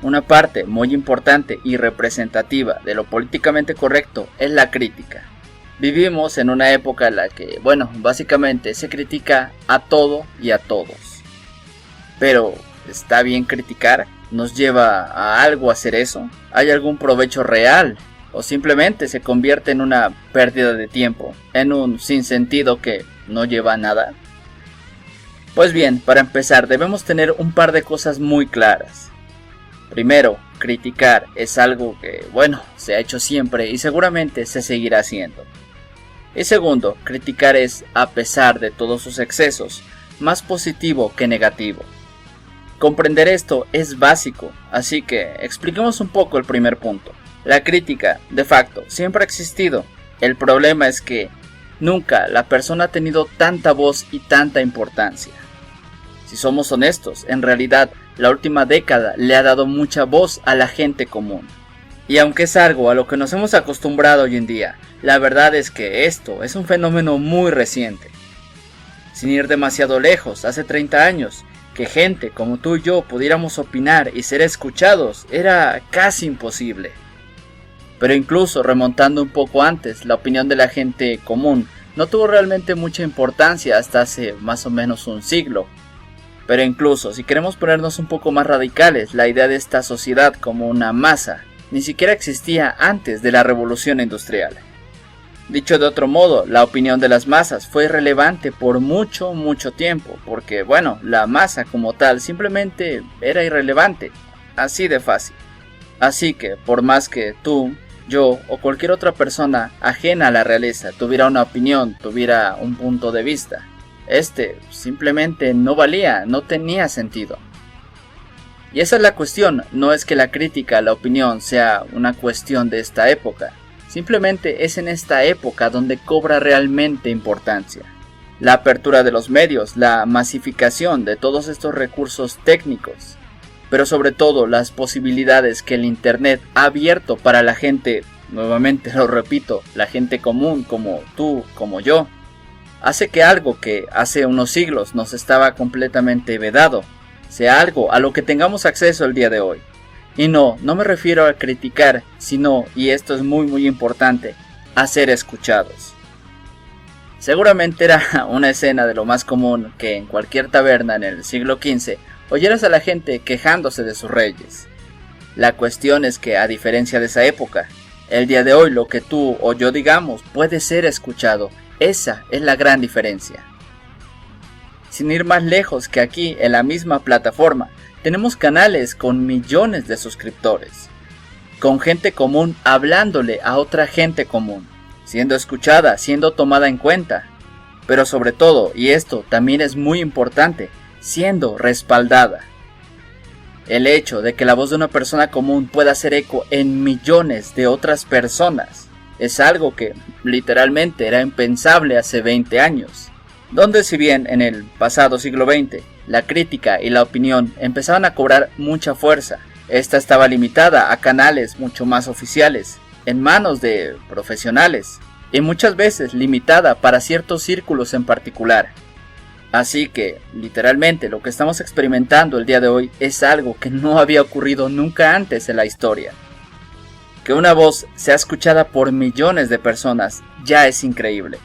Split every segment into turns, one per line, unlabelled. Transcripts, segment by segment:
Una parte muy importante y representativa de lo políticamente correcto es la crítica. Vivimos en una época en la que, básicamente se critica a todo y a todos. Pero, ¿está bien criticar? ¿Nos lleva a algo hacer eso? ¿Hay algún provecho real? ¿O simplemente se convierte en una pérdida de tiempo, en un sinsentido que no lleva a nada? Pues bien, para empezar debemos tener un par de cosas muy claras. Primero, criticar es algo que, se ha hecho siempre y seguramente se seguirá haciendo. Y segundo, criticar es, a pesar de todos sus excesos, más positivo que negativo. Comprender esto es básico, así que expliquemos un poco el primer punto. La crítica, de facto, siempre ha existido. El problema es que nunca la persona ha tenido tanta voz y tanta importancia. Si somos honestos, en realidad la última década le ha dado mucha voz a la gente común. Y aunque es algo a lo que nos hemos acostumbrado hoy en día, la verdad es que esto es un fenómeno muy reciente. Sin ir demasiado lejos, hace 30 años, que gente como tú y yo pudiéramos opinar y ser escuchados era casi imposible. Pero incluso remontando un poco antes, la opinión de la gente común no tuvo realmente mucha importancia hasta hace más o menos un siglo. Pero incluso si queremos ponernos un poco más radicales, la idea de esta sociedad como una masa ni siquiera existía antes de la revolución industrial. Dicho de otro modo, la opinión de las masas fue irrelevante por mucho tiempo, porque la masa como tal simplemente era irrelevante, así de fácil. Así que por más que tú, yo o cualquier otra persona ajena a la realeza tuviera una opinión, tuviera un punto de vista, simplemente no valía, no tenía sentido. Y esa es la cuestión, no es que la crítica a la opinión sea una cuestión de esta época, simplemente es en esta época donde cobra realmente importancia. La apertura de los medios, la masificación de todos estos recursos técnicos, pero sobre todo las posibilidades que el internet ha abierto para la gente, nuevamente lo repito, la gente común como tú, como yo, hace que algo que hace unos siglos nos estaba completamente vedado, sea algo a lo que tengamos acceso el día de hoy. Y no me refiero a criticar, sino, y esto es muy importante, a ser escuchados. Seguramente era una escena de lo más común que en cualquier taberna en el siglo XV oyeras a la gente quejándose de sus reyes. La cuestión es que, a diferencia de esa época, el día de hoy lo que tú o yo digamos puede ser escuchado. Esa es la gran diferencia. Sin ir más lejos que aquí, en la misma plataforma, tenemos canales con millones de suscriptores, con gente común hablándole a otra gente común, siendo escuchada, siendo tomada en cuenta, pero sobre todo, y esto también es muy importante, siendo respaldada. El hecho de que la voz de una persona común pueda hacer eco en millones de otras personas es algo que literalmente era impensable hace 20 años, donde si bien en el pasado siglo XX la crítica y la opinión empezaban a cobrar mucha fuerza, esta estaba limitada a canales mucho más oficiales, en manos de profesionales, y muchas veces limitada para ciertos círculos en particular. Así que, literalmente, lo que estamos experimentando el día de hoy es algo que no había ocurrido nunca antes en la historia. Que una voz sea escuchada por millones de personas ya es increíble.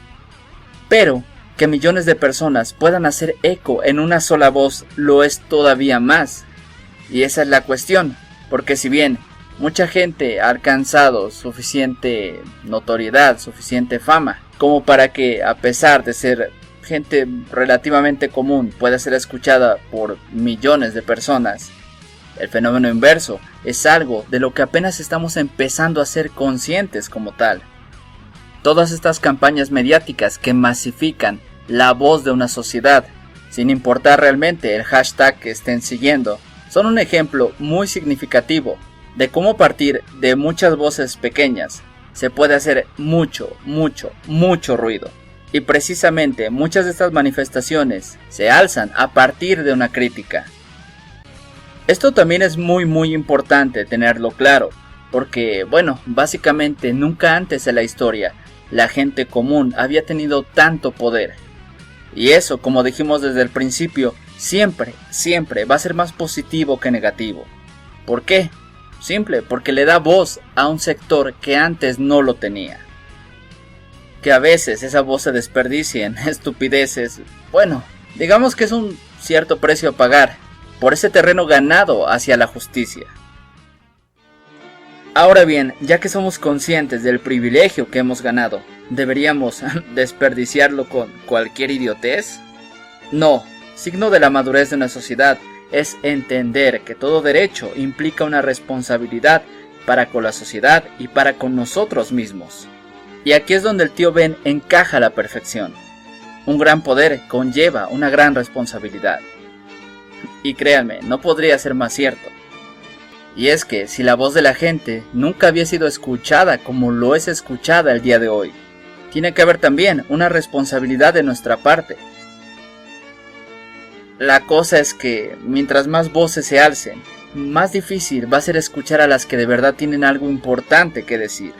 Pero que millones de personas puedan hacer eco en una sola voz lo es todavía más. Y esa es la cuestión, porque si bien mucha gente ha alcanzado suficiente notoriedad, suficiente fama, como para que, a pesar de ser gente relativamente común, pueda ser escuchada por millones de personas, el fenómeno inverso es algo de lo que apenas estamos empezando a ser conscientes como tal. Todas estas campañas mediáticas que masifican la voz de una sociedad, sin importar realmente el hashtag que estén siguiendo, son un ejemplo muy significativo de cómo a partir de muchas voces pequeñas se puede hacer mucho ruido. Y precisamente muchas de estas manifestaciones se alzan a partir de una crítica. Esto también es muy importante tenerlo claro, porque básicamente nunca antes en la historia la gente común había tenido tanto poder. Y eso, como dijimos desde el principio, siempre va a ser más positivo que negativo. ¿Por qué? Simple, porque le da voz a un sector que antes no lo tenía. Que a veces esa voz se desperdicie en estupideces, bueno, digamos que es un cierto precio a pagar por ese terreno ganado hacia la justicia. Ahora bien, ya que somos conscientes del privilegio que hemos ganado, ¿deberíamos desperdiciarlo con cualquier idiotez? No, signo de la madurez de una sociedad es entender que todo derecho implica una responsabilidad para con la sociedad y para con nosotros mismos. Y aquí es donde el tío Ben encaja a la perfección. Un gran poder conlleva una gran responsabilidad. Y créanme, no podría ser más cierto. Y es que si la voz de la gente nunca había sido escuchada como lo es escuchada el día de hoy, tiene que haber también una responsabilidad de nuestra parte. La cosa es que mientras más voces se alcen, más difícil va a ser escuchar a las que de verdad tienen algo importante que decir.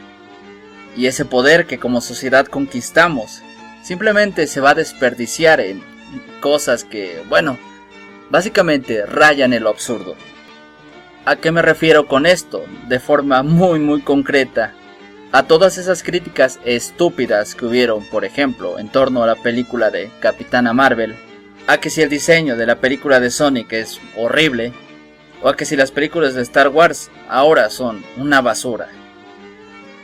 Y ese poder que como sociedad conquistamos, simplemente se va a desperdiciar en cosas que, bueno, básicamente rayan en lo absurdo. ¿A qué me refiero con esto? De forma muy concreta, a todas esas críticas estúpidas que hubieron, por ejemplo, en torno a la película de Capitana Marvel, a que si el diseño de la película de Sonic es horrible, o a que si las películas de Star Wars ahora son una basura.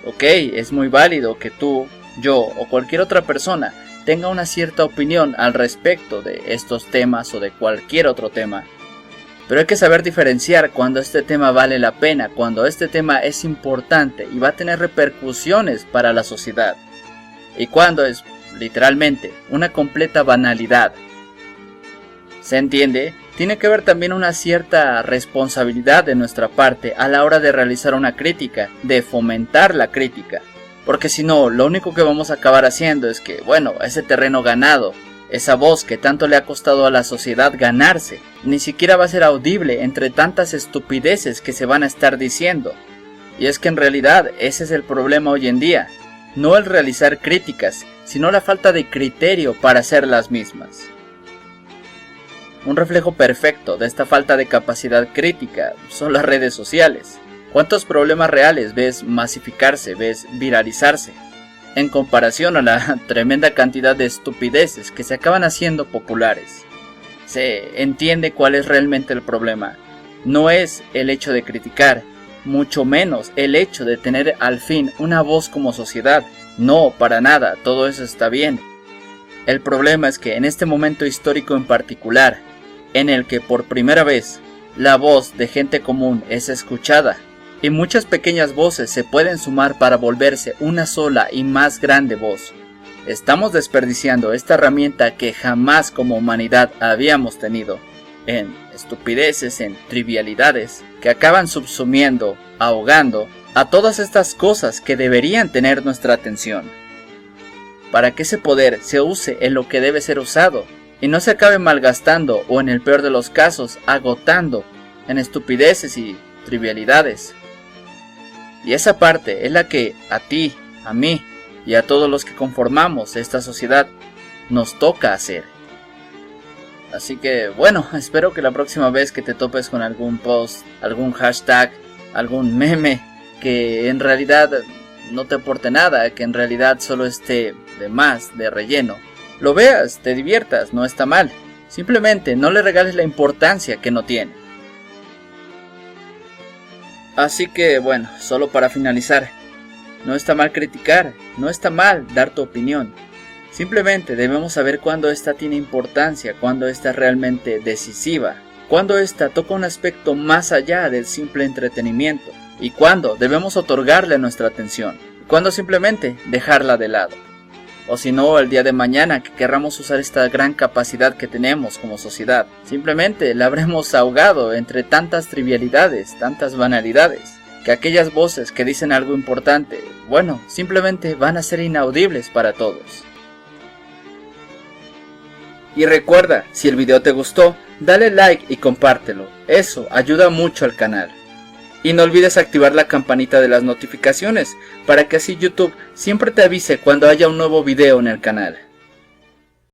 Ok, es muy válido que tú, yo o cualquier otra persona tenga una cierta opinión al respecto de estos temas o de cualquier otro tema. Pero hay que saber diferenciar cuando este tema vale la pena, cuando este tema es importante y va a tener repercusiones para la sociedad. Y cuando es, literalmente, una completa banalidad. ¿Se entiende? Tiene que haber también una cierta responsabilidad de nuestra parte a la hora de realizar una crítica, de fomentar la crítica. Porque si no, lo único que vamos a acabar haciendo es que, bueno, ese terreno ganado, esa voz que tanto le ha costado a la sociedad ganarse, ni siquiera va a ser audible entre tantas estupideces que se van a estar diciendo. Y es que en realidad ese es el problema hoy en día, no el realizar críticas, sino la falta de criterio para hacer las mismas. Un reflejo perfecto de esta falta de capacidad crítica son las redes sociales. ¿Cuántos problemas reales ves masificarse, ves viralizarse? En comparación a la tremenda cantidad de estupideces que se acaban haciendo populares. Se entiende cuál es realmente el problema. No es el hecho de criticar, mucho menos el hecho de tener al fin una voz como sociedad. No, para nada, todo eso está bien. El problema es que en este momento histórico en particular, en el que por primera vez la voz de gente común es escuchada, y muchas pequeñas voces se pueden sumar para volverse una sola y más grande voz. Estamos desperdiciando esta herramienta que jamás como humanidad habíamos tenido, en estupideces, en trivialidades, que acaban subsumiendo, ahogando a todas estas cosas que deberían tener nuestra atención. Para que ese poder se use en lo que debe ser usado, y no se acabe malgastando o en el peor de los casos, agotando en estupideces y trivialidades. Y esa parte es la que a ti, a mí y a todos los que conformamos esta sociedad nos toca hacer. Así que bueno, espero que la próxima vez que te topes con algún post, algún hashtag, algún meme que en realidad no te aporte nada, que en realidad solo esté de más, de relleno, lo veas, te diviertas, no está mal. Simplemente no le regales la importancia que no tiene. Así que bueno, solo para finalizar, no está mal criticar, no está mal dar tu opinión. Simplemente debemos saber cuándo esta tiene importancia, cuándo esta es realmente decisiva, cuándo esta toca un aspecto más allá del simple entretenimiento y cuándo debemos otorgarle nuestra atención, y cuándo simplemente dejarla de lado. O si no, el día de mañana que querramos usar esta gran capacidad que tenemos como sociedad, simplemente la habremos ahogado entre tantas trivialidades, tantas banalidades, que aquellas voces que dicen algo importante, bueno, simplemente van a ser inaudibles para todos. Y recuerda, si el video te gustó, dale like y compártelo, eso ayuda mucho al canal. Y no olvides activar la campanita de las notificaciones para que así YouTube siempre te avise cuando haya un nuevo video en el canal.